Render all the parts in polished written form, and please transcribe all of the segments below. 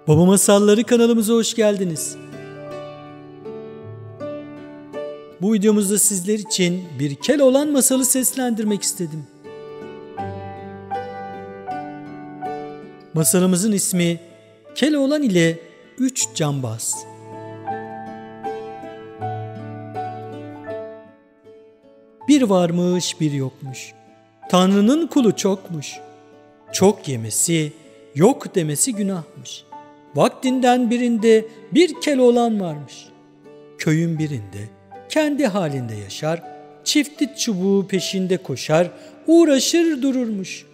Baba Masalları kanalımıza hoş geldiniz. Bu videomuzda sizler için bir Keloğlan masalı seslendirmek istedim. Masalımızın ismi Keloğlan ile 3 Cambaz. Bir varmış bir yokmuş. Tanrı'nın kulu çokmuş. Çok yemesi, yok demesi günahmış. Vaktinden birinde bir Keloğlan varmış. Köyün birinde kendi halinde yaşar, çiftli çubuğu peşinde koşar, uğraşır dururmuş.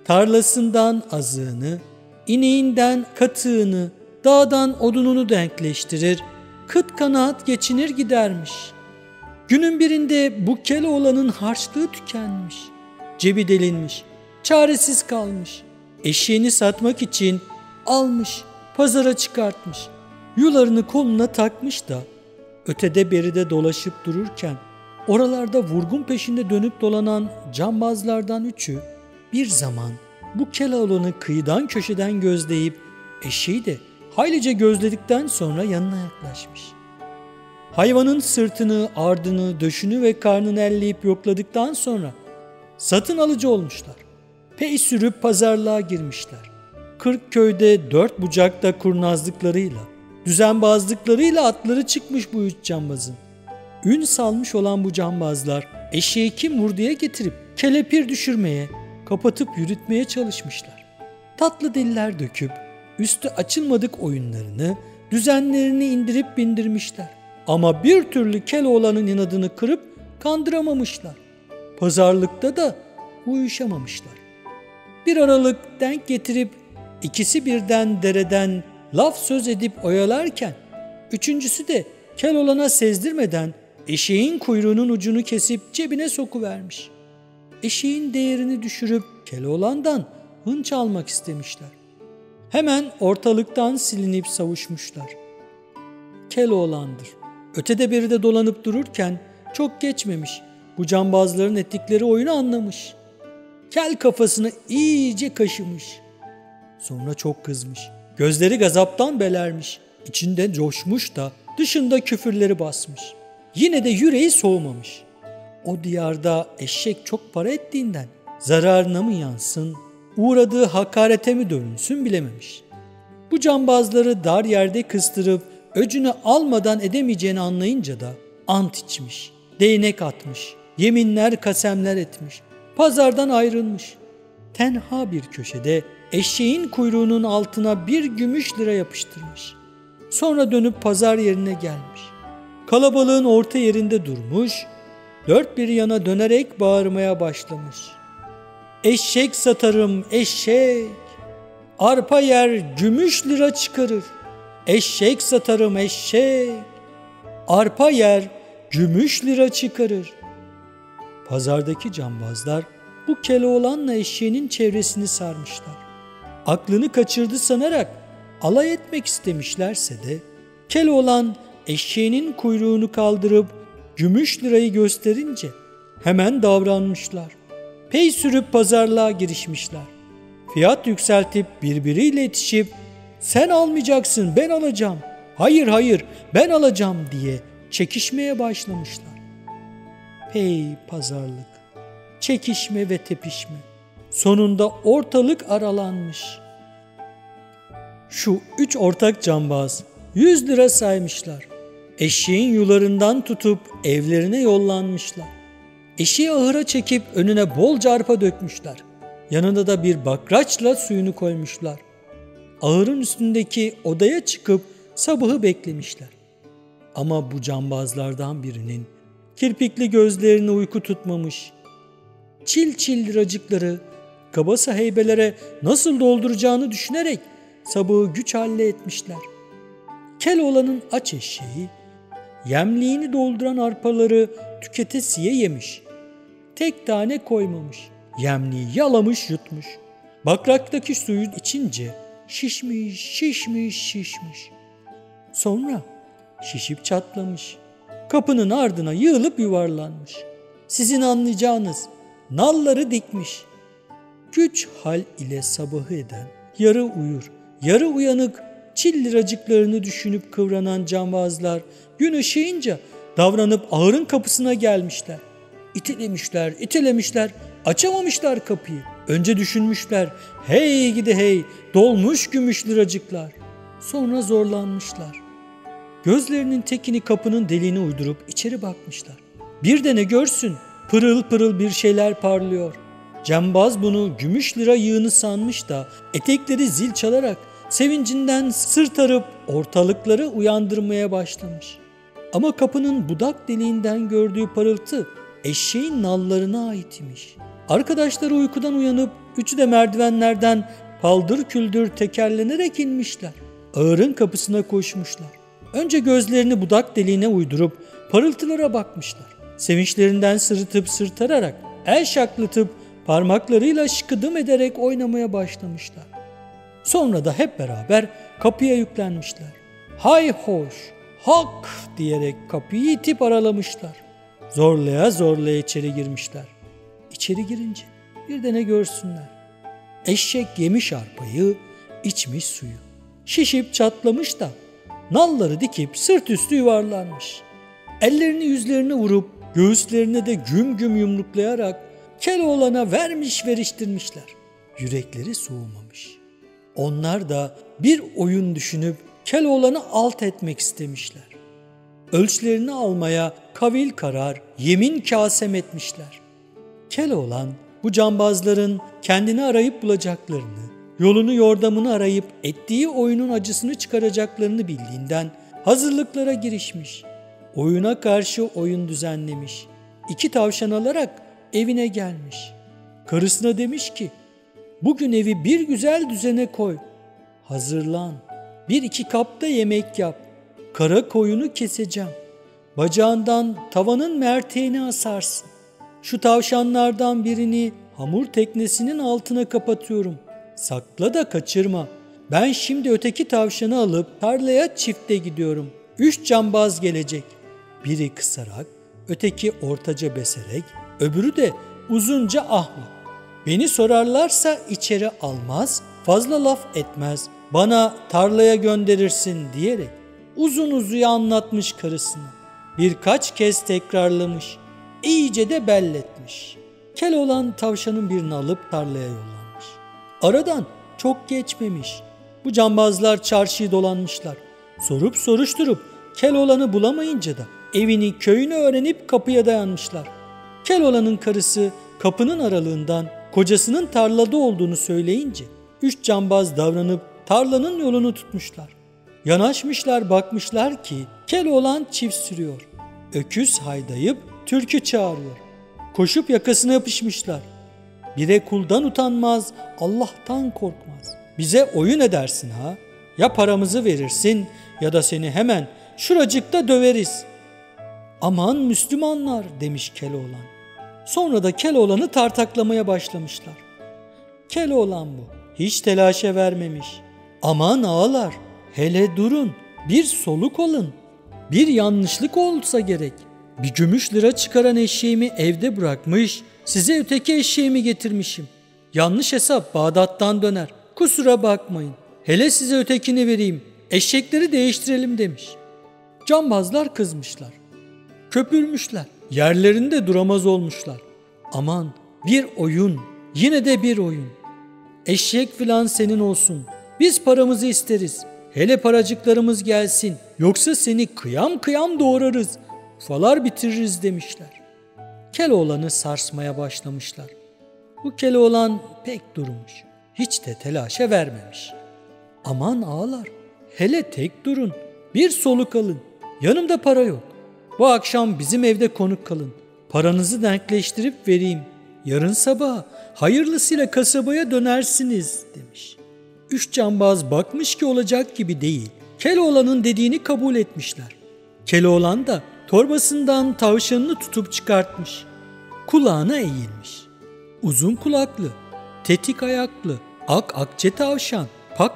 Tarlasından azığını, ineğinden katığını, dağdan odununu denkleştirir, kıt kanaat geçinir gidermiş. Günün birinde bu Keloğlan'ın harçlığı tükenmiş, cebi delinmiş, çaresiz kalmış. Eşeğini satmak için almış, pazara çıkartmış. Yularını koluna takmış da ötede beride dolaşıp dururken oralarda vurgun peşinde dönüp dolanan cambazlardan üçü bir zaman bu Keloğlan'ı kıyıdan köşeden gözleyip eşeği de haylice gözledikten sonra yanına yaklaşmış. Hayvanın sırtını, ardını, döşünü ve karnını elleyip yokladıktan sonra satın alıcı olmuşlar. Pey sürüp pazarlığa girmişler. 40 köyde 4 bucakta kurnazlıklarıyla, düzenbazlıklarıyla atları çıkmış bu 3 cambazın. Ün salmış olan bu cambazlar eşeği kim vurduya getirip kelepir düşürmeye, kapatıp yürütmeye çalışmışlar. Tatlı diller döküp üstü açılmadık oyunlarını, düzenlerini indirip bindirmişler. Ama bir türlü Keloğlan'ın inadını kırıp kandıramamışlar. Pazarlıkta da uyuşamamışlar. Bir aralık denk getirip ikisi birden dereden laf söz edip oyalarken üçüncüsü de Keloğlan'a sezdirmeden eşeğin kuyruğunun ucunu kesip cebine sokuvermiş. Eşeğin değerini düşürüp Keloğlan'dan hınç almak istemişler. Hemen ortalıktan silinip savuşmuşlar. Keloğlan'dır. Ötede beride dolanıp dururken çok geçmemiş, bu cambazların ettikleri oyunu anlamış. Kel kafasını iyice kaşımış. Sonra çok kızmış. Gözleri gazaptan belermiş. İçinde coşmuş da dışında küfürleri basmış. Yine de yüreği soğumamış. O diyarda eşek çok para ettiğinden zararına mı yansın, uğradığı hakarete mi dönünsün bilememiş. Bu cambazları dar yerde kıstırıp öcünü almadan edemeyeceğini anlayınca da ant içmiş, değnek atmış, yeminler kasemler etmiş, pazardan ayrılmış. Tenha bir köşede eşeğin kuyruğunun altına bir gümüş lira yapıştırmış. Sonra dönüp pazar yerine gelmiş. Kalabalığın orta yerinde durmuş, dört bir yana dönerek bağırmaya başlamış. Eşek satarım eşek, arpa yer gümüş lira çıkarır. Eşek satarım eşek, arpa yer gümüş lira çıkarır. Pazardaki cambazlar bu Keloğlan'la eşeğinin çevresini sarmışlar. Aklını kaçırdı sanarak alay etmek istemişlerse de Keloğlan eşeğinin kuyruğunu kaldırıp gümüş lirayı gösterince hemen davranmışlar. Pey sürüp pazarlığa girişmişler. Fiyat yükseltip birbiriyle yetişip sen almayacaksın ben alacağım, hayır hayır ben alacağım diye çekişmeye başlamışlar. Pey pazarlık, çekişme ve tepişme. Sonunda ortalık aralanmış. Şu 3 ortak cambaz 100 lira saymışlar. Eşeğin yularından tutup evlerine yollanmışlar. Eşeği ahıra çekip önüne bolca arpa dökmüşler. Yanında da bir bakraçla suyunu koymuşlar. Ahırın üstündeki odaya çıkıp sabahı beklemişler. Ama bu cambazlardan birinin kirpikli gözlerini uyku tutmamış. Çil çil liracıkları kabasa heybelere nasıl dolduracağını düşünerek sabahı güç halle etmişler. Keloğlan'ın aç eşeği yemliğini dolduran arpaları tüketesiye yemiş. Tek tane koymamış. Yemliği yalamış yutmuş. Bakraktaki suyu içince şişmiş. Sonra şişip çatlamış. Kapının ardına yığılıp yuvarlanmış. Sizin anlayacağınız nalları dikmiş. Güç hal ile sabahı eden, yarı uyur, yarı uyanık çil liracıklarını düşünüp kıvranan cambazlar gün ışığınca davranıp ahırın kapısına gelmişler. İtelemişler, açamamışlar kapıyı. Önce düşünmüşler, hey gidi hey, dolmuş gümüş liracıklar. Sonra zorlanmışlar. Gözlerinin tekini kapının deliğine uydurup içeri bakmışlar. Bir de ne görsün, pırıl pırıl bir şeyler parlıyor. Cambaz bunu gümüş lira yığını sanmış da etekleri zil çalarak sevincinden sırt arıp ortalıkları uyandırmaya başlamış. Ama kapının budak deliğinden gördüğü parıltı eşeğin nallarına ait imiş. Arkadaşları uykudan uyanıp üçü de merdivenlerden paldır küldür tekerlenerek inmişler. Ağırın kapısına koşmuşlar. Önce gözlerini budak deliğine uydurup parıltılara bakmışlar. Sevinçlerinden sırıtıp sırtararak, el şaklatıp parmaklarıyla şıkıdım ederek oynamaya başlamışlar. Sonra da hep beraber kapıya yüklenmişler. Hay hoş, hak diyerek kapıyı itip aralamışlar. Zorlaya zorlaya içeri girmişler. İçeri girince bir de ne görsünler. Eşek yemiş arpayı, içmiş suyu. Şişip çatlamış da nalları dikip sırt üstü yuvarlanmış. Ellerini yüzlerine vurup göğüslerine de güm güm yumruklayarak Keloğlan'a veriştirmişler. Yürekleri soğumamış. Onlar da bir oyun düşünüp Keloğlan'ı alt etmek istemişler. Ölçülerini almaya kavil karar, yemin kasem etmişler. Keloğlan bu cambazların kendini arayıp bulacaklarını, yolunu yordamını arayıp ettiği oyunun acısını çıkaracaklarını bildiğinden hazırlıklara girişmiş. Oyuna karşı oyun düzenlemiş. 2 tavşan alarak evine gelmiş. Karısına demiş ki, bugün evi bir güzel düzene koy. Hazırlan, 1-2 kapta yemek yap. Kara koyunu keseceğim. Bacağından tavanın merteğini asarsın. Şu tavşanlardan birini hamur teknesinin altına kapatıyorum. Sakla da kaçırma. Ben şimdi öteki tavşanı alıp tarlaya çifte gidiyorum. 3 cambaz gelecek. Biri kısarak, öteki ortaca beserek, öbürü de uzunca ahmak. Beni sorarlarsa içeri almaz, fazla laf etmez, bana tarlaya gönderirsin diyerek uzun uzuya anlatmış karısına. Birkaç kez tekrarlamış, iyice de belletmiş. Keloğlan tavşanın birini alıp tarlaya yollamış. Aradan çok geçmemiş. Bu cambazlar çarşıyı dolanmışlar. Sorup soruşturup Keloğlan'ı bulamayınca da evini köyünü öğrenip kapıya dayanmışlar. Keloğlan'ın karısı kapının aralığından kocasının tarlada olduğunu söyleyince 3 cambaz davranıp tarlanın yolunu tutmuşlar. Yanaşmışlar, bakmışlar ki Keloğlan çift sürüyor. Öküz haydayıp türkü çağırıyor. Koşup yakasına yapışmışlar. Bire kuldan utanmaz, Allah'tan korkmaz. Bize oyun edersin ha? Ya paramızı verirsin ya da seni hemen şuracıkta döveriz. Aman Müslümanlar demiş Keloğlan. Sonra da Keloğlan'ı tartaklamaya başlamışlar. Keloğlan bu. Hiç telaşa vermemiş. Aman ağalar, hele durun, bir soluk olun. Bir yanlışlık olsa gerek. Bir gümüş lira çıkaran eşeğimi evde bırakmış, size öteki eşeğimi getirmişim. Yanlış hesap Bağdat'tan döner. Kusura bakmayın. Hele size ötekini vereyim. Eşekleri değiştirelim demiş. Cambazlar kızmışlar. Köpürmüşler. Yerlerinde duramaz olmuşlar. Aman bir oyun, yine de bir oyun. Eşek filan senin olsun. Biz paramızı isteriz. Hele paracıklarımız gelsin. Yoksa seni kıyam kıyam doğrarız. Ufalar bitiririz demişler. Keloğlan'ı sarsmaya başlamışlar. Bu Keloğlan pek durmuş. Hiç de telaşa vermemiş. Aman ağalar, hele tek durun. Bir soluk alın. Yanımda para yok. Bu akşam bizim evde konuk kalın. Paranızı denkleştirip vereyim. Yarın sabah hayırlısıyla kasabaya dönersiniz demiş. 3 cambaz bakmış ki olacak gibi değil. Keloğlan'ın dediğini kabul etmişler. Keloğlan da torbasından tavşanını tutup çıkartmış. Kulağına eğilmiş. Uzun kulaklı, tetik ayaklı, akçe tavşan,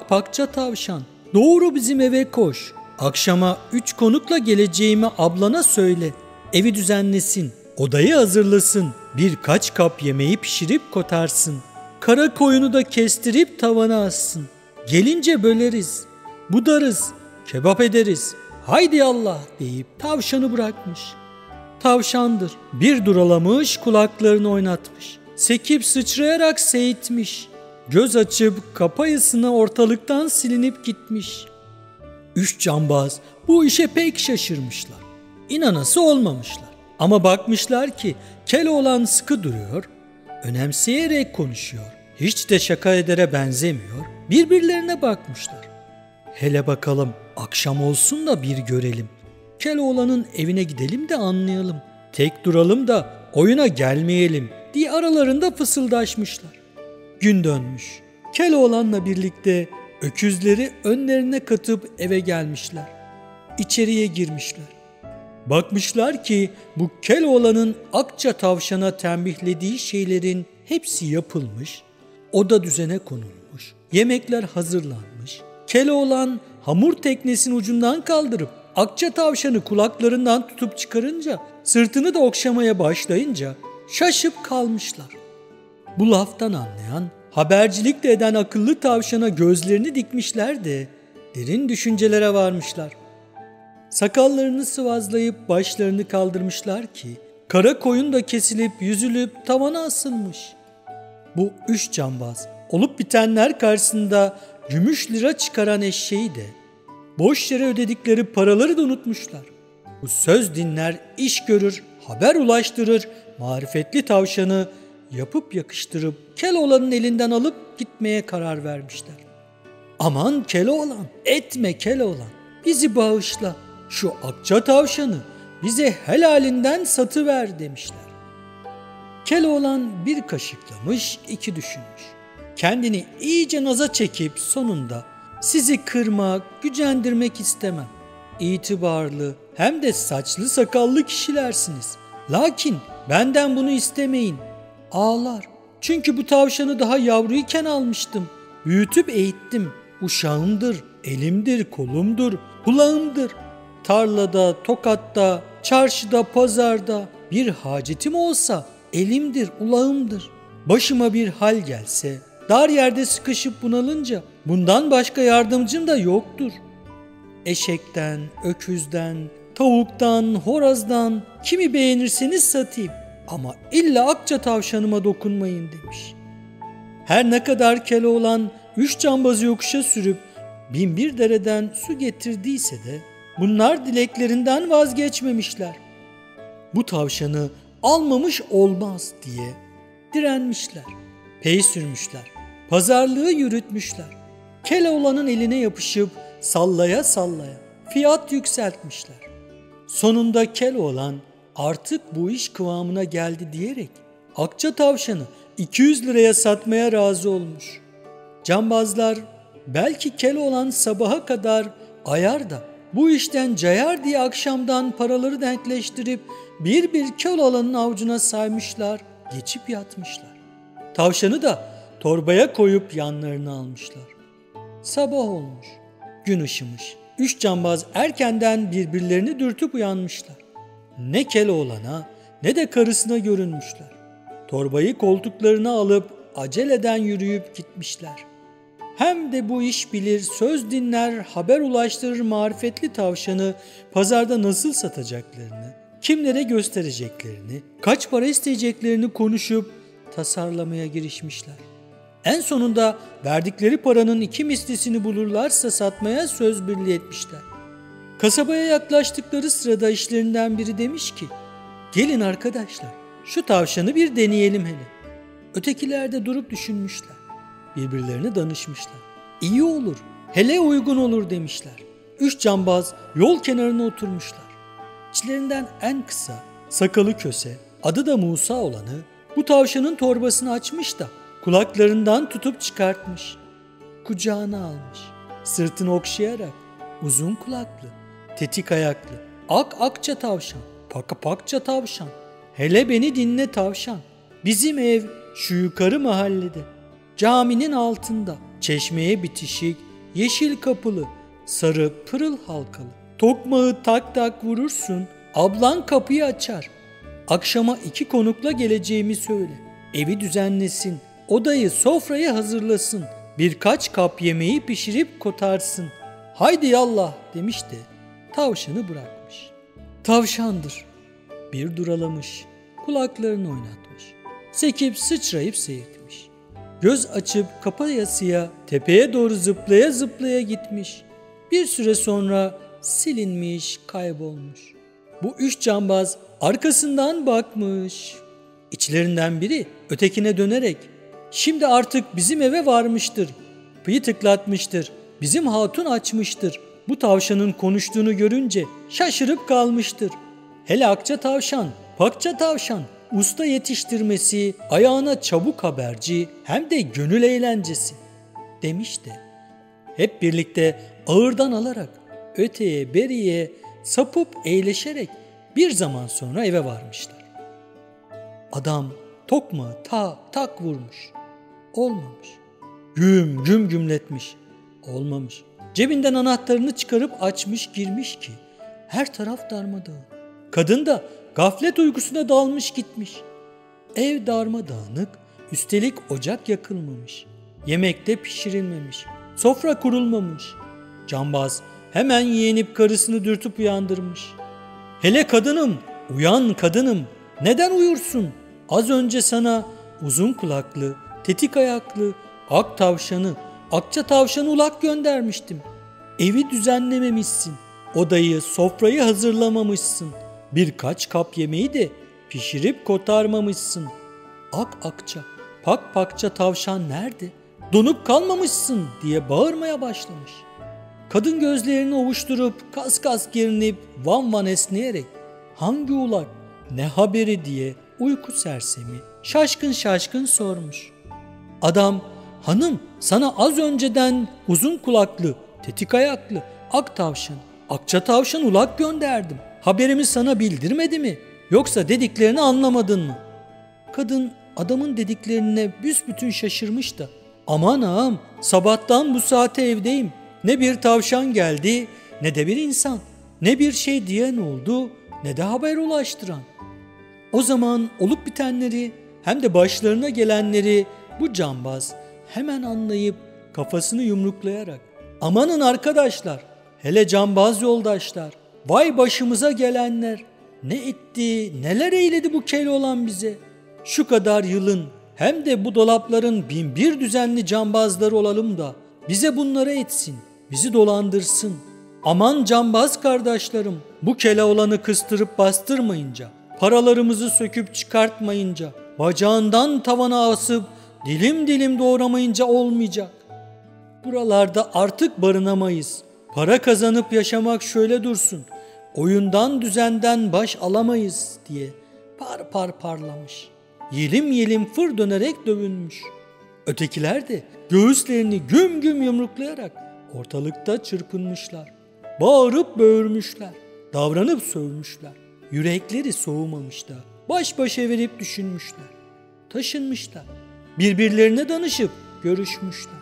pakça tavşan. Doğru bizim eve koş. Akşama 3 konukla geleceğimi ablana söyle. Evi düzenlesin, odayı hazırlasın. Birkaç kap yemeği pişirip kotarsın. Kara koyunu da kestirip tavana assın. Gelince böleriz. budarız, kebap ederiz, haydi Allah deyip tavşanı bırakmış. Tavşandır, bir duralamış, kulaklarını oynatmış, sekip sıçrayarak seyitmiş, göz açıp kapayısına ortalıktan silinip gitmiş. 3 cambaz bu işe pek şaşırmışlar, İnanası olmamışlar. Ama bakmışlar ki Keloğlan sıkı duruyor, önemseyerek konuşuyor, hiç de şaka edere benzemiyor, birbirlerine bakmışlar. Hele bakalım akşam olsun da bir görelim, Keloğlan'ın evine gidelim de anlayalım, tek duralım da oyuna gelmeyelim diye aralarında fısıldaşmışlar. Gün dönmüş, Keloğlan'la birlikte öküzleri önlerine katıp eve gelmişler. İçeriye girmişler. Bakmışlar ki bu Keloğlan'ın Akça tavşana tembihlediği şeylerin hepsi yapılmış, oda düzene konulmuş, yemekler hazırlanmış. Keloğlan hamur teknesinin ucundan kaldırıp Akça tavşanı kulaklarından tutup çıkarınca, sırtını da okşamaya başlayınca şaşıp kalmışlar. Bu laftan anlayan, habercilik de eden akıllı tavşana gözlerini dikmişler de derin düşüncelere varmışlar. Sakallarını sıvazlayıp başlarını kaldırmışlar ki kara koyun da kesilip yüzülüp tavana asılmış. Bu 3 cambaz olup bitenler karşısında gümüş lira çıkaran eşeği de, boş yere ödedikleri paraları da unutmuşlar. Bu söz dinler, iş görür, haber ulaştırır, marifetli tavşanı yapıp yakıştırıp Keloğlan'ın elinden alıp gitmeye karar vermişler. Aman Keloğlan, etme Keloğlan, bizi bağışla, şu Akça tavşanı bize helalinden satıver demişler. Keloğlan bir kaşıklamış, 2 düşünmüş. Kendini iyice naza çekip sonunda sizi kırmak, gücendirmek istemem. İtibarlı hem de saçlı sakallı kişilersiniz. Lakin benden bunu istemeyin. Ağlar. Çünkü bu tavşanı daha yavruyken almıştım. Büyütüp eğittim. Uşağımdır, elimdir, kolumdur, kulağımdır. Tarlada, tokatta, çarşıda, pazarda bir hacetim olsa elimdir, ulağımdır. Başıma bir hal gelse, dar yerde sıkışıp bunalınca bundan başka yardımcım da yoktur. Eşekten, öküzden, tavuktan, horazdan kimi beğenirseniz satayım ama illa Akça tavşanıma dokunmayın demiş. Her ne kadar Keloğlan 3 cambazı yokuşa sürüp 1001 dereden su getirdiyse de bunlar dileklerinden vazgeçmemişler. Bu tavşanı almamış olmaz diye direnmişler, pey sürmüşler, pazarlığı yürütmüşler. Keloğlan'ın eline yapışıp sallaya sallaya fiyat yükseltmişler. Sonunda Keloğlan artık bu iş kıvamına geldi diyerek Akça tavşanı 200 liraya satmaya razı olmuş. Cambazlar belki Keloğlan sabaha kadar ayar da bu işten cayar diye akşamdan paraları denkleştirip bir Keloğlan'ın avucuna saymışlar, geçip yatmışlar. Tavşanı da torbaya koyup yanlarına almışlar. Sabah olmuş, gün ışımış. 3 cambaz erkenden birbirlerini dürtüp uyanmışlar. Ne Keloğlan'a ne de karısına görünmüşler. Torbayı koltuklarına alıp aceleden yürüyüp gitmişler. Hem de bu iş bilir, söz dinler, haber ulaştırır marifetli tavşanı pazarda nasıl satacaklarını, kimlere göstereceklerini, kaç para isteyeceklerini konuşup tasarlamaya girişmişler. En sonunda verdikleri paranın 2 mislisini bulurlarsa satmaya söz birliği etmişler. Kasabaya yaklaştıkları sırada işlerinden biri demiş ki, "Gelin arkadaşlar, şu tavşanı bir deneyelim hele." Ötekiler de durup düşünmüşler. Birbirlerine danışmışlar. İyi olur, hele uygun olur demişler. 3 cambaz yol kenarına oturmuşlar. İçlerinden en kısa, sakalı köse, adı da Musa olanı bu tavşanın torbasını açmış da kulaklarından tutup çıkartmış. Kucağına almış. Sırtını okşayarak uzun kulaklı, tetik ayaklı, Akça tavşan, pakça tavşan. Hele beni dinle tavşan. Bizim ev şu yukarı mahallede. Caminin altında, çeşmeye bitişik, yeşil kapılı, sarı pırıl halkalı. Tokmağı tak tak vurursun, ablan kapıyı açar. Akşama 2 konukla geleceğimi söyle. Evi düzenlesin, odayı sofrayı hazırlasın. Birkaç kap yemeği pişirip kotarsın. haydi yallah demiş de tavşanı bırakmış. Tavşandır. Bir duralamış, kulaklarını oynatmış. Sekip sıçrayıp seyirtmiş. Göz açıp kapayasıya tepeye doğru zıplaya zıplaya gitmiş. Bir süre sonra silinmiş, kaybolmuş. Bu üç cambaz arkasından bakmış. İçlerinden biri ötekine dönerek şimdi artık bizim eve varmıştır. Kapıyı tıklatmıştır. Bizim hatun açmıştır. Bu tavşanın konuştuğunu görünce şaşırıp kalmıştır. Hele akça tavşan, pakça tavşan, usta yetiştirmesi, ayağına çabuk haberci hem de gönül eğlencesi demiş de hep birlikte ağırdan alarak öteye beriye sapıp eğleşerek bir zaman sonra eve varmışlar. Adam tokmağı tak tak vurmuş. Olmamış. Güm güm gümletmiş. Olmamış. Cebinden anahtarını çıkarıp açmış girmiş ki her taraf darmadağın. Kadın da gaflet uykusuna dalmış gitmiş. Ev darmadağınık, üstelik ocak yakılmamış. Yemek de pişirilmemiş. Sofra kurulmamış. Cambaz hemen yeğenip karısını dürtüp uyandırmış. Hele kadınım, uyan kadınım, neden uyursun? Az önce sana uzun kulaklı, tetik ayaklı, ak tavşanı, akça tavşanı ulak göndermiştim. Evi düzenlememişsin, odayı, sofrayı hazırlamamışsın. Birkaç kap yemeği de pişirip kotarmamışsın. Ak akça, pak pakça tavşan nerede? Donup kalmamışsın diye bağırmaya başlamış. Kadın gözlerini ovuşturup kas kas gerinip van van esneyerek hangi ulak, ne haberi diye uyku sersemi şaşkın şaşkın sormuş. Adam, hanım sana az önceden uzun kulaklı, tetik ayaklı, ak tavşan, akça tavşan ulak gönderdim. Haberimi sana bildirmedi mi? Yoksa dediklerini anlamadın mı? Kadın adamın dediklerine büsbütün şaşırmış da aman ağam sabahtan bu saate evdeyim. Ne bir tavşan geldi ne de bir insan. Ne bir şey diyen oldu ne de haber ulaştıran. O zaman olup bitenleri hem de başlarına gelenleri bu cambaz hemen anlayıp kafasını yumruklayarak amanın arkadaşlar, hele cambaz yoldaşlar, vay başımıza gelenler, ne etti neler eyledi bu Keloğlan bize. Şu kadar yılın hem de bu dolapların bin bir düzenli cambazları olalım da bize bunları etsin, bizi dolandırsın. Aman cambaz kardeşlerim, bu Keloğlan'ı kıstırıp bastırmayınca, paralarımızı söküp çıkartmayınca, bacağından tavana asıp dilim dilim doğramayınca olmayacak. Buralarda artık barınamayız. Para kazanıp yaşamak şöyle dursun. Oyundan düzenden baş alamayız diye par par parlamış. Yelim yelim fır dönerek dövünmüş. Ötekiler de göğüslerini güm güm yumruklayarak ortalıkta çırpınmışlar. Bağırıp böğürmüşler. Davranıp sövmüşler. Yürekleri soğumamış da baş başa verip düşünmüşler. Taşınmışlar. Birbirlerine danışıp görüşmüşler.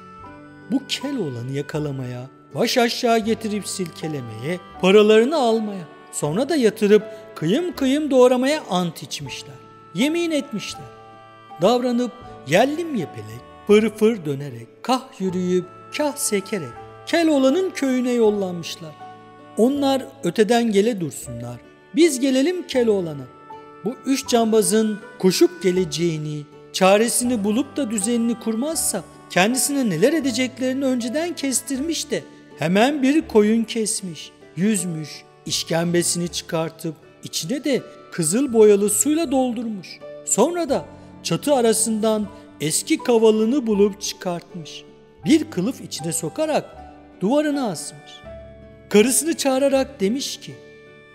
Bu Keloğlan'ı yakalamaya, baş aşağı getirip silkelemeye, paralarını almaya, sonra da yatırıp kıyım kıyım doğramaya ant içmişler. Yemin etmişler. Davranıp yellim yepelek, fır fır dönerek, kah yürüyüp kah sekerek Keloğlan'ın köyüne yollanmışlar. Onlar öteden gele dursunlar. Biz gelelim Keloğlan'a. Bu üç cambazın koşup geleceğini, çaresini bulup da düzenini kurmazsa kendisine neler edeceklerini önceden kestirmiş de hemen bir koyun kesmiş, yüzmüş, işkembesini çıkartıp içine de kızıl boyalı suyla doldurmuş. Sonra da çatı arasından eski kavalını bulup çıkartmış. Bir kılıf içine sokarak duvarına asmış. Karısını çağırarak demiş ki,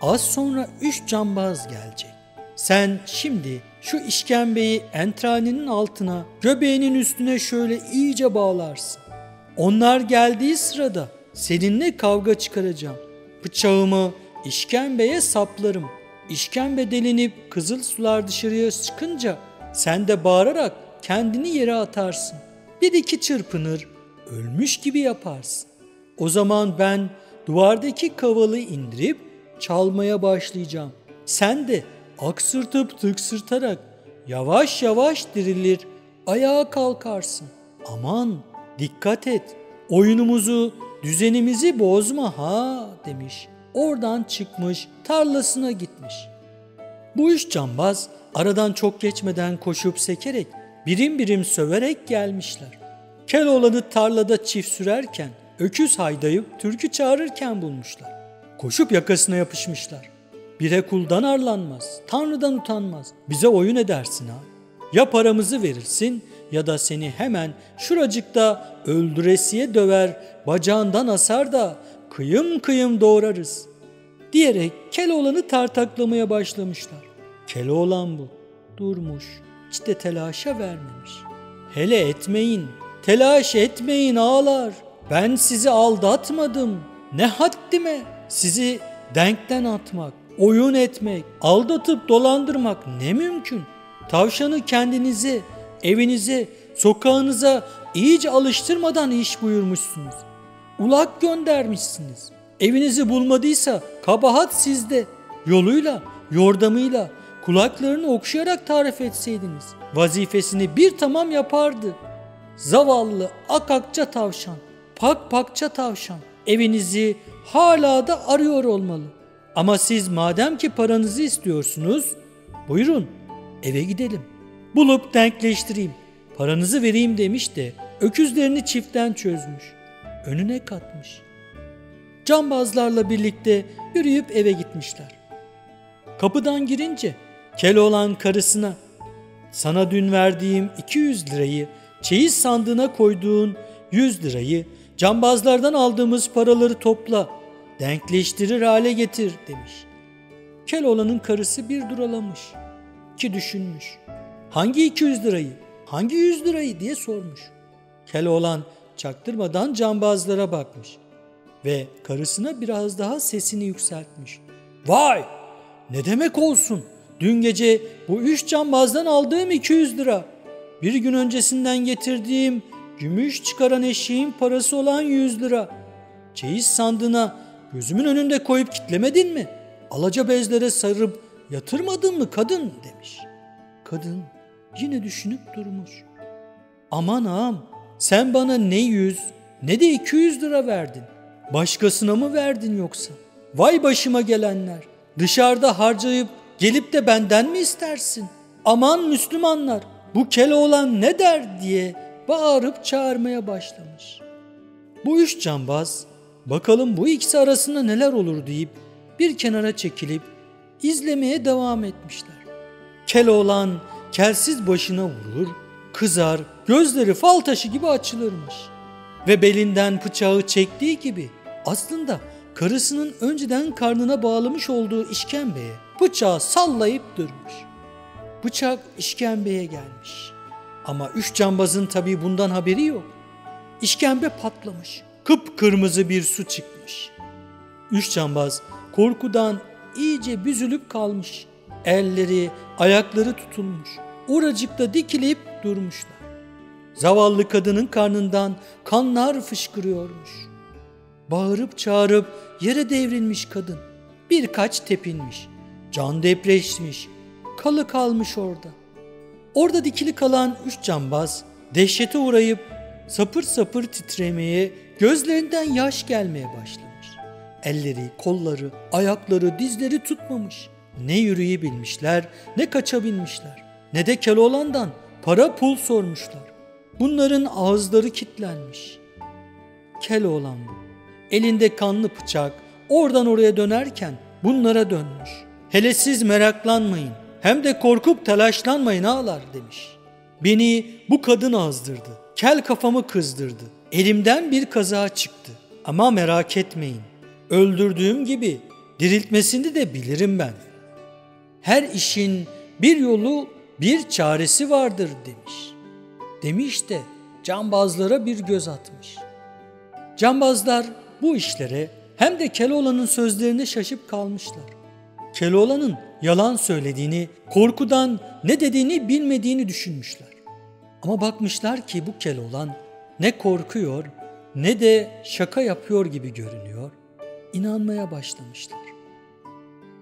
az sonra üç cambaz gelecek. Sen şimdi şu işkembeyi entranenin altına, göbeğinin üstüne şöyle iyice bağlarsın. Onlar geldiği sırada seninle kavga çıkaracağım. Bıçağımı işkembeye saplarım. İşkembe delinip kızıl sular dışarıya çıkınca sen de bağırarak kendini yere atarsın. Bir iki çırpınır, ölmüş gibi yaparsın. O zaman ben duvardaki kavalı indirip çalmaya başlayacağım. Sen de aksırtıp tıksırtarak yavaş yavaş dirilir, ayağa kalkarsın. Aman dikkat et, oyunumuzu düzenimizi bozma ha demiş. Oradan çıkmış, tarlasına gitmiş. Bu üç cambaz aradan çok geçmeden koşup sekerek, birim birim söverek gelmişler. Keloğlan'ı tarlada çift sürerken, öküz haydayıp türkü çağırırken bulmuşlar. Koşup yakasına yapışmışlar. Bire kuldan arlanmaz, Tanrı'dan utanmaz. Bize oyun edersin ha. Ya paramızı verirsin ya da seni hemen şuracıkta öldüresiye döver, bacağından asar da kıyım kıyım doğrarız diyerek Keloğlan'ı tartaklamaya başlamışlar. Keloğlan bu. Durmuş, hiç de telaşa vermemiş. Hele etmeyin, telaş etmeyin ağalar. Ben sizi aldatmadım. Ne haddime sizi denkten atmak, oyun etmek, aldatıp dolandırmak ne mümkün. Tavşanı kendinize, evinize, sokağınıza iyice alıştırmadan iş buyurmuşsunuz. Ulak göndermişsiniz. Evinizi bulmadıysa kabahat sizde. Yoluyla, yordamıyla, kulaklarını okşayarak tarif etseydiniz vazifesini bir tamam yapardı. Zavallı akakça tavşan, pakça tavşan evinizi hala da arıyor olmalı. Ama siz madem ki paranızı istiyorsunuz, buyurun eve gidelim. Bulup denkleştireyim, paranızı vereyim demiş de öküzlerini çiftten çözmüş. Önüne katmış. Cambazlarla birlikte yürüyüp eve gitmişler. Kapıdan girince Keloğlan karısına, sana dün verdiğim 200 lirayı, çeyiz sandığına koyduğun 100 lirayı, cambazlardan aldığımız paraları topla, denkleştirir hale getir demiş. Keloğlan'ın karısı bir duralamış, ki düşünmüş. Hangi 200 lirayı, hangi 100 lirayı diye sormuş. Keloğlan çaktırmadan cambazlara bakmış ve karısına biraz daha sesini yükseltmiş. Vay! Ne demek olsun? Dün gece bu 3 cambazdan aldığım 200 lira. Bir gün öncesinden getirdiğim gümüş çıkaran eşeğin parası olan 100 lira. Çeyiz sandığına gözümün önünde koyup kitlemedin mi? Alaca bezlere sarıp yatırmadın mı kadın demiş. Kadın yine düşünüp durmuş. Aman ağam, sen bana ne 100 ne de 200 lira verdin. Başkasına mı verdin yoksa? Vay başıma gelenler. Dışarıda harcayıp gelip de benden mi istersin? Aman Müslümanlar, bu Keloğlan ne der diye bağırıp çağırmaya başlamış. Bu üç cambaz bakalım bu ikisi arasında neler olur deyip bir kenara çekilip izlemeye devam etmişler. Keloğlan kelsiz başına vurur, kızar, gözleri fal taşı gibi açılırmış. Ve belinden bıçağı çektiği gibi aslında karısının önceden karnına bağlamış olduğu işkembeye bıçağı sallayıp durmuş. Bıçak işkembeye gelmiş. Ama üç cambazın tabii bundan haberi yok. İşkembe patlamış. Kıpkırmızı bir su çıkmış. Üç cambaz korkudan iyice büzülüp kalmış. Elleri, ayakları tutulmuş. Oracıkta dikilip durmuşlar. Zavallı kadının karnından kanlar fışkırıyormuş. Bağırıp çağırıp yere devrilmiş kadın. Birkaç tepinmiş. Can depreşmiş. Kalı kalmış orada. Orada dikili kalan üç cambaz dehşete uğrayıp sapır sapır titremeye, gözlerinden yaş gelmeye başlamış. Elleri, kolları, ayakları, dizleri tutmamış. Ne yürüyebilmişler, ne kaçabilmişler, ne de Keloğlan'dan para pul sormuşlar. Bunların ağızları kilitlenmiş. Keloğlan bu. Elinde kanlı bıçak oradan oraya dönerken bunlara dönmüş. Hele siz meraklanmayın, hem de korkup telaşlanmayın ağalar demiş. Beni bu kadın azdırdı, kel kafamı kızdırdı. Elimden bir kaza çıktı. Ama merak etmeyin, öldürdüğüm gibi diriltmesini de bilirim ben. Her işin bir yolu, bir çaresi vardır demiş. Demiş de cambazlara bir göz atmış. Cambazlar bu işlere hem de Keloğlan'ın sözlerine şaşıp kalmışlar. Keloğlan'ın yalan söylediğini, korkudan ne dediğini bilmediğini düşünmüşler. Ama bakmışlar ki bu Keloğlan ne korkuyor ne de şaka yapıyor gibi görünüyor. İnanmaya başlamışlar.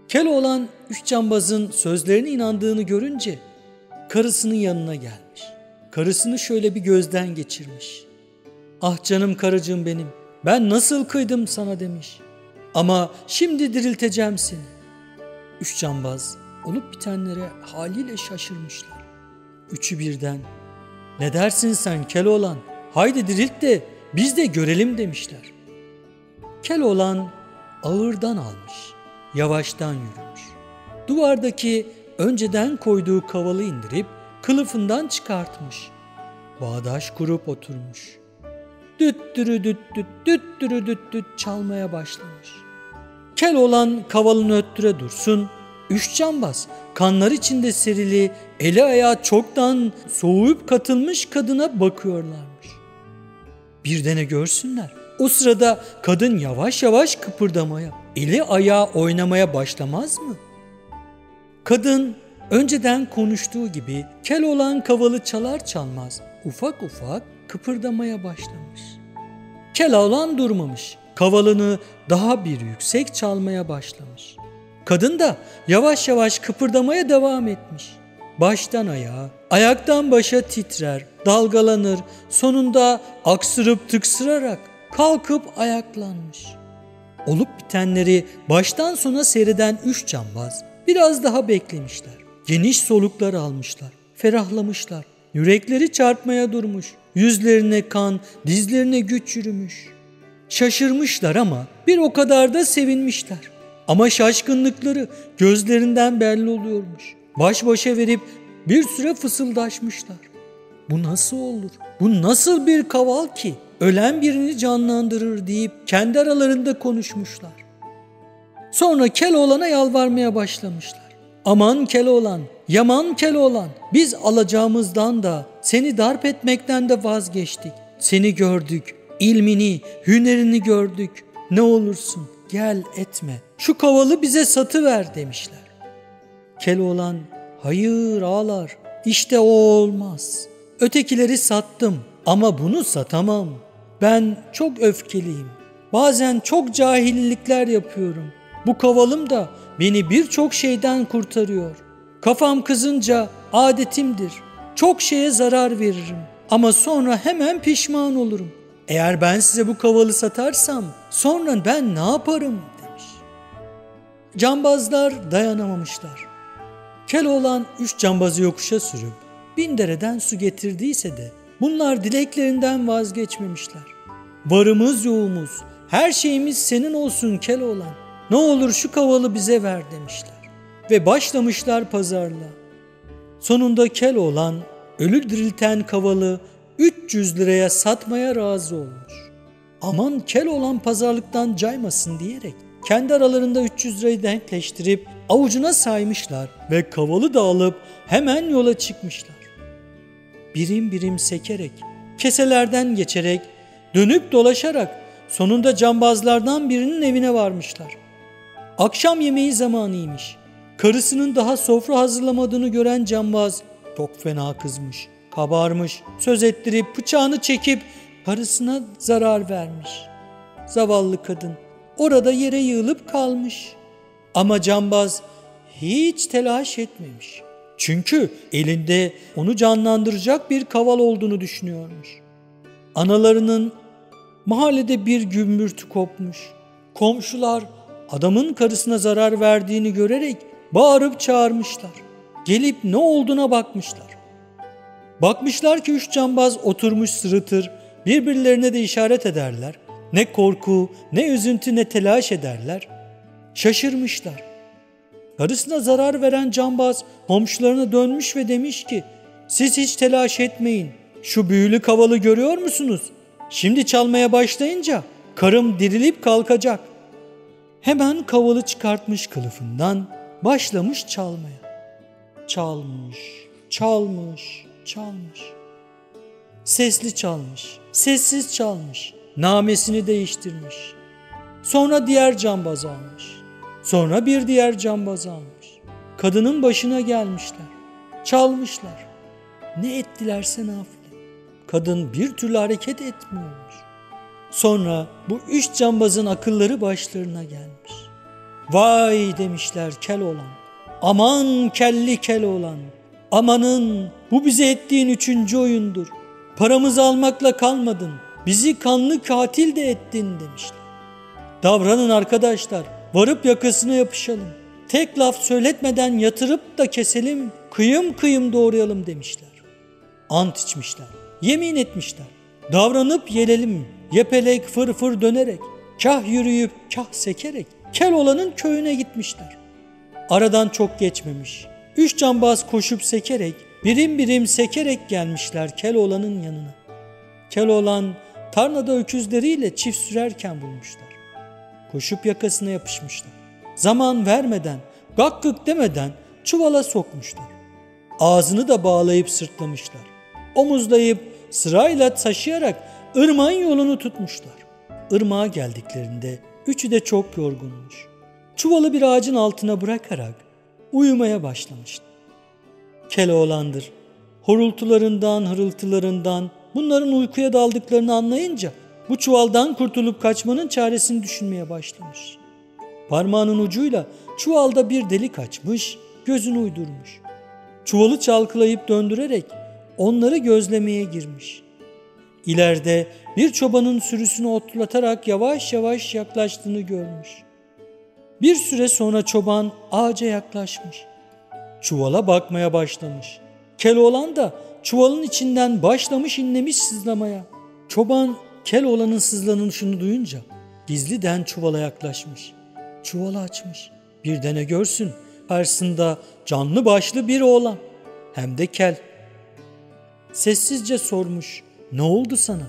Keloğlan üç cambazın sözlerine inandığını görünce karısının yanına gelmiş. Karısını şöyle bir gözden geçirmiş. Ah canım karıcığım benim, Ben nasıl kıydım sana demiş. Ama şimdi dirilteceğim seni. Üç cambaz olup bitenlere haliyle şaşırmışlar. Üçü birden, ne dersin sen Keloğlan, haydi dirilt de biz de görelim demişler. Keloğlan ağırdan almış, yavaştan yürümüş. Duvardaki önceden koyduğu kavalı indirip kılıfından çıkartmış. Bağdaş kurup oturmuş. Düttürü düt düt düttürü düt düt çalmaya başlamış. Keloğlan kavalını öttüre dursun, üç cambaz kanlar içinde serili, eli ayağı çoktan soğuyup katılmış kadına bakıyorlarmış. Bir de ne görsünler? O sırada kadın yavaş yavaş kıpırdamaya, eli ayağı oynamaya başlamaz mı? Kadın önceden konuştuğu gibi Keloğlan kavalı çalar çalmaz ufak ufak kıpırdamaya başlamış. Keloğlan durmamış, kavalını daha bir yüksek çalmaya başlamış. Kadın da yavaş yavaş kıpırdamaya devam etmiş. Baştan ayağa, ayaktan başa titrer, dalgalanır, sonunda aksırıp tıksırarak kalkıp ayaklanmış. Olup bitenleri baştan sona seyreden üç cambaz biraz daha beklemişler. Geniş soluklar almışlar, ferahlamışlar. Yürekleri çarpmaya durmuş, yüzlerine kan, dizlerine güç yürümüş. Şaşırmışlar ama bir o kadar da sevinmişler. Ama şaşkınlıkları gözlerinden belli oluyormuş. Baş başa verip bir süre fısıldaşmışlar. Bu nasıl olur? Bu nasıl bir kaval ki? Ölen birini canlandırır deyip kendi aralarında konuşmuşlar. Sonra Keloğlan'a yalvarmaya başlamışlar. Aman Keloğlan, yaman Keloğlan, biz alacağımızdan da seni darp etmekten de vazgeçtik. Seni gördük, ilmini, hünerini gördük. Ne olursun gel etme, şu kavalı bize satıver demişler. Keloğlan, hayır ağalar, işte o olmaz. Ötekileri sattım ama bunu satamam. Ben çok öfkeliyim. Bazen çok cahillikler yapıyorum. Bu kavalım da beni birçok şeyden kurtarıyor. Kafam kızınca adetimdir. Çok şeye zarar veririm ama sonra hemen pişman olurum. Eğer ben size bu kavalı satarsam sonra ben ne yaparım demiş. Cambazlar dayanamamışlar. Keloğlan üç cambazı yokuşa sürüp bin dereden su getirdiyse de bunlar dileklerinden vazgeçmemişler. Varımız yoğumuz, her şeyimiz senin olsun Keloğlan. Ne olur şu kavalı bize ver demişler. Ve başlamışlar pazarlığa. Sonunda Keloğlan ölü dirilten kavalı 300 liraya satmaya razı olmuş. Aman Keloğlan pazarlıktan caymasın diyerek kendi aralarında 300 lirayı denkleştirip avucuna saymışlar ve kavalı da alıp hemen yola çıkmışlar. Birim birim sekerek, keselerden geçerek, dönüp dolaşarak sonunda cambazlardan birinin evine varmışlar. Akşam yemeği zamanıymış. Karısının daha sofra hazırlamadığını gören cambaz çok fena kızmış, kabarmış, söz ettirip bıçağını çekip karısına zarar vermiş. Zavallı kadın orada yere yığılıp kalmış. Ama cambaz hiç telaş etmemiş. Çünkü elinde onu canlandıracak bir kaval olduğunu düşünüyormuş. Analarının mahallede bir gümbürtü kopmuş. Komşular adamın karısına zarar verdiğini görerek bağırıp çağırmışlar. Gelip ne olduğuna bakmışlar. Bakmışlar ki üç cambaz oturmuş sırıtır, birbirlerine de işaret ederler. Ne korku, ne üzüntü, ne telaş ederler. Şaşırmışlar. Karısına zarar veren cambaz komşularına dönmüş ve demiş ki, siz hiç telaş etmeyin. Şu büyülü kavalı görüyor musunuz? Şimdi çalmaya başlayınca karım dirilip kalkacak. Hemen kavalı çıkartmış kılıfından, başlamış çalmaya. Çalmış, çalmış, çalmış. Sesli çalmış, sessiz çalmış, namesini değiştirmiş. Sonra diğer cambaz almış. Sonra bir diğer cambaz almış. Kadının başına gelmişler. Çalmışlar. Ne ettilerse nafile. Kadın bir türlü hareket etmiyormuş. Sonra bu üç cambazın akılları başlarına gelmiş. Vay demişler Keloğlan. Aman kelli Keloğlan. Amanın bu bize ettiğin 3. oyundur. Paramızı almakla kalmadın. bizi kanlı katil de ettin demişler. Davranın arkadaşlar, varıp yakasına yapışalım. Tek laf söyletmeden yatırıp da keselim, kıyım kıyım doğrayalım demişler. Ant içmişler, yemin etmişler. Davranıp yelelim, yepelek fır dönerek, kah yürüyüp kah sekerek Keloğlan'ın köyüne gitmişler. Aradan çok geçmemiş. 3 cambaz koşup sekerek, birim birim sekerek gelmişler Keloğlan'ın yanına. Keloğlan tarlada öküzleriyle çift sürerken bulmuşlar. Koşup yakasına yapışmışlar. Zaman vermeden, gak gık demeden çuvala sokmuşlar. Ağzını da bağlayıp sırtlamışlar. Omuzlayıp sırayla taşıyarak ırmağın yolunu tutmuşlar. Irmağa geldiklerinde üçü de çok yorgunmuş. Çuvalı bir ağacın altına bırakarak uyumaya başlamıştı. Keloğlan'dır. Horultularından, hırıltılarından bunların uykuya daldıklarını anlayınca bu çuvaldan kurtulup kaçmanın çaresini düşünmeye başlamış. Parmağının ucuyla çuvalda bir delik açmış, gözünü uydurmuş. Çuvalı çalkalayıp döndürerek onları gözlemeye girmiş. İleride bir çobanın sürüsünü otlatarak yavaş yavaş yaklaştığını görmüş. Bir süre sonra çoban ağaca yaklaşmış. Çuvala bakmaya başlamış. Keloğlan da çuvalın içinden başlamış inlemiş sızlamaya. Çoban Keloğlan'ın sızlanışını duyunca gizliden çuvala yaklaşmış. Çuvalı açmış. Bir de ne görsün, karşısında canlı başlı bir oğlan. Hem de kel. Sessizce sormuş. Ne oldu sana?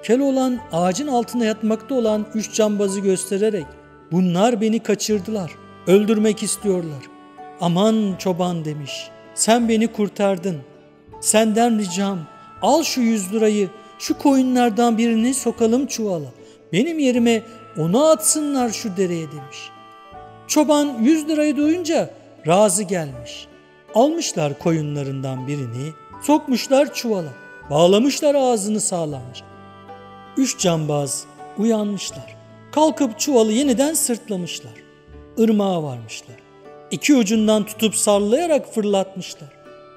Keloğlan ağacın altında yatmakta olan 3 cambazı göstererek bunlar beni kaçırdılar. Öldürmek istiyorlar. Aman çoban demiş. Sen beni kurtardın. Senden ricam al şu 100 lirayı, şu koyunlardan birini sokalım çuvala. Benim yerime onu atsınlar şu dereye demiş. Çoban 100 lirayı duyunca razı gelmiş. Almışlar koyunlarından birini, sokmuşlar çuvala. Bağlamışlar ağzını sağlamca. 3 cambaz uyanmışlar. Kalkıp çuvalı yeniden sırtlamışlar. Irmağa varmışlar. 2 ucundan tutup sallayarak fırlatmışlar.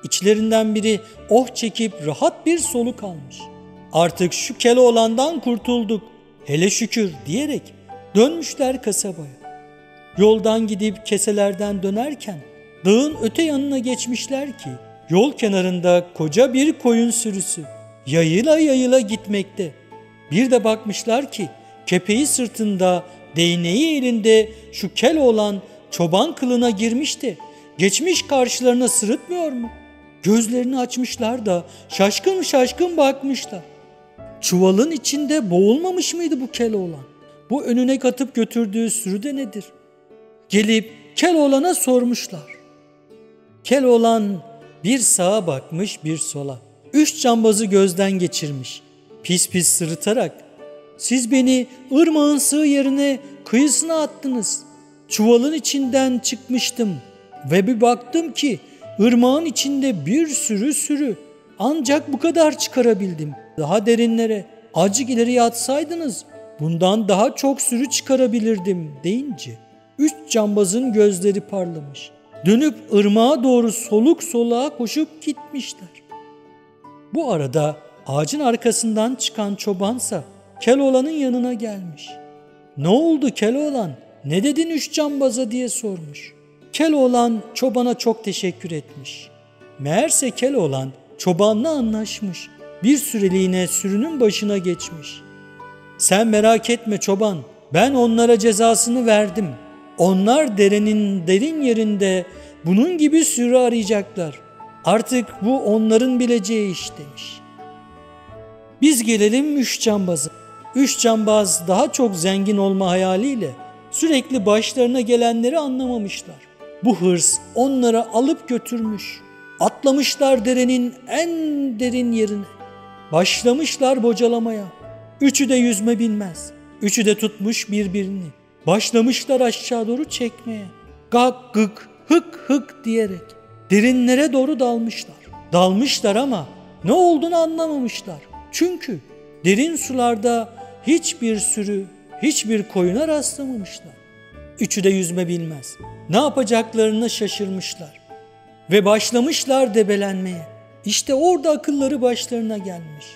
İçlerinden biri oh çekip rahat bir soluk almış. Artık şu Keloğlan'dan kurtulduk, hele şükür diyerek dönmüşler kasabaya. Yoldan gidip keselerden dönerken dağın öte yanına geçmişler ki yol kenarında koca bir koyun sürüsü yayıla yayıla gitmekte. Bir de bakmışlar ki kepeği sırtında, değneği elinde şu Keloğlan çoban kılığına girmişti. Geçmiş karşılarına sırıtmıyor mu? Gözlerini açmışlar da şaşkın şaşkın bakmışlar. Çuvalın içinde boğulmamış mıydı bu Keloğlan? Bu önüne katıp götürdüğü sürü de nedir? Gelip Keloğlan'a sormuşlar. Keloğlan bir sağa bakmış bir sola. 3 cambazı gözden geçirmiş. Pis pis sırıtarak siz beni ırmağın sığ yerine kıyısına attınız. Çuvalın içinden çıkmıştım ve bir baktım ki ırmağın içinde bir sürü ancak bu kadar çıkarabildim. Daha derinlere azıcık ileri yatsaydınız bundan daha çok sürü çıkarabilirdim deyince 3 cambazın gözleri parlamış. Dönüp ırmağa doğru soluk soluğa koşup gitmişler. Bu arada ağacın arkasından çıkan çobansa Keloğlan'ın yanına gelmiş. Ne oldu Keloğlan? Ne dedin 3 cambaza diye sormuş. Keloğlan çobana çok teşekkür etmiş. Meğerse Keloğlan çobanla anlaşmış. Bir süreliğine sürünün başına geçmiş. Sen merak etme çoban, ben onlara cezasını verdim. Onlar derenin derin yerinde bunun gibi sürü arayacaklar. Artık bu onların bileceği iş demiş. Biz gelelim 3 cambaza. 3 cambaz daha çok zengin olma hayaliyle sürekli başlarına gelenleri anlamamışlar. Bu hırs onları alıp götürmüş. Atlamışlar derenin en derin yerine. Başlamışlar bocalamaya. Üçü de yüzme bilmez. Üçü de tutmuş birbirini. Başlamışlar aşağı doğru çekmeye. Gak gık hık hık diyerek derinlere doğru dalmışlar. Dalmışlar ama ne olduğunu anlamamışlar. Çünkü derin sularda hiçbir sürü, hiçbir koyuna rastlamamışlar. Üçü de yüzme bilmez. Ne yapacaklarını şaşırmışlar. Ve başlamışlar debelenmeye. İşte orada akılları başlarına gelmiş.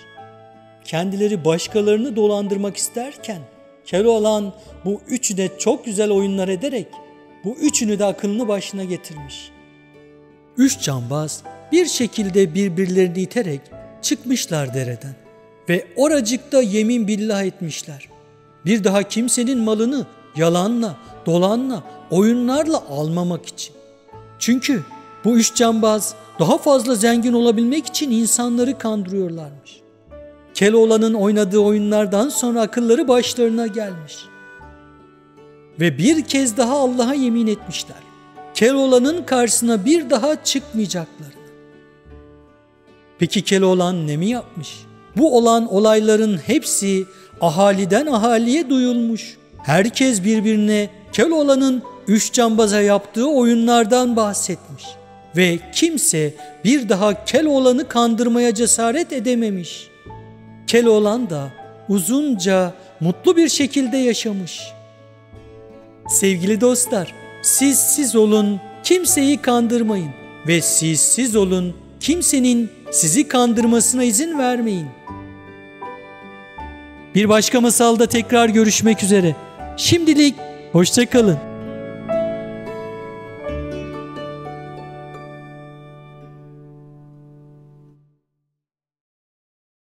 Kendileri başkalarını dolandırmak isterken Keloğlan bu üçüne çok güzel oyunlar ederek bu üçünü de akılını başına getirmiş. Üç cambaz bir şekilde birbirlerini iterek çıkmışlar dereden ve oracıkta yemin billah etmişler. Bir daha kimsenin malını yalanla, dolanla, oyunlarla almamak için. Çünkü bu üç cambaz daha fazla zengin olabilmek için insanları kandırıyorlarmış. Keloğlan'ın oynadığı oyunlardan sonra akılları başlarına gelmiş. Ve bir kez daha Allah'a yemin etmişler. Keloğlan'ın karşısına bir daha çıkmayacaklarını. Peki Keloğlan ne mi yapmış? Bu olan olayların hepsi ahaliden ahaliye duyulmuş. Herkes birbirine Keloğlan'ın üç cambaza yaptığı oyunlardan bahsetmiş. Ve kimse bir daha Keloğlan'ı kandırmaya cesaret edememiş. Keloğlan da uzunca mutlu bir şekilde yaşamış. Sevgili dostlar, siz olun, kimseyi kandırmayın ve siz olun, kimsenin sizi kandırmasına izin vermeyin. Bir başka masalda tekrar görüşmek üzere. Şimdilik hoşça kalın.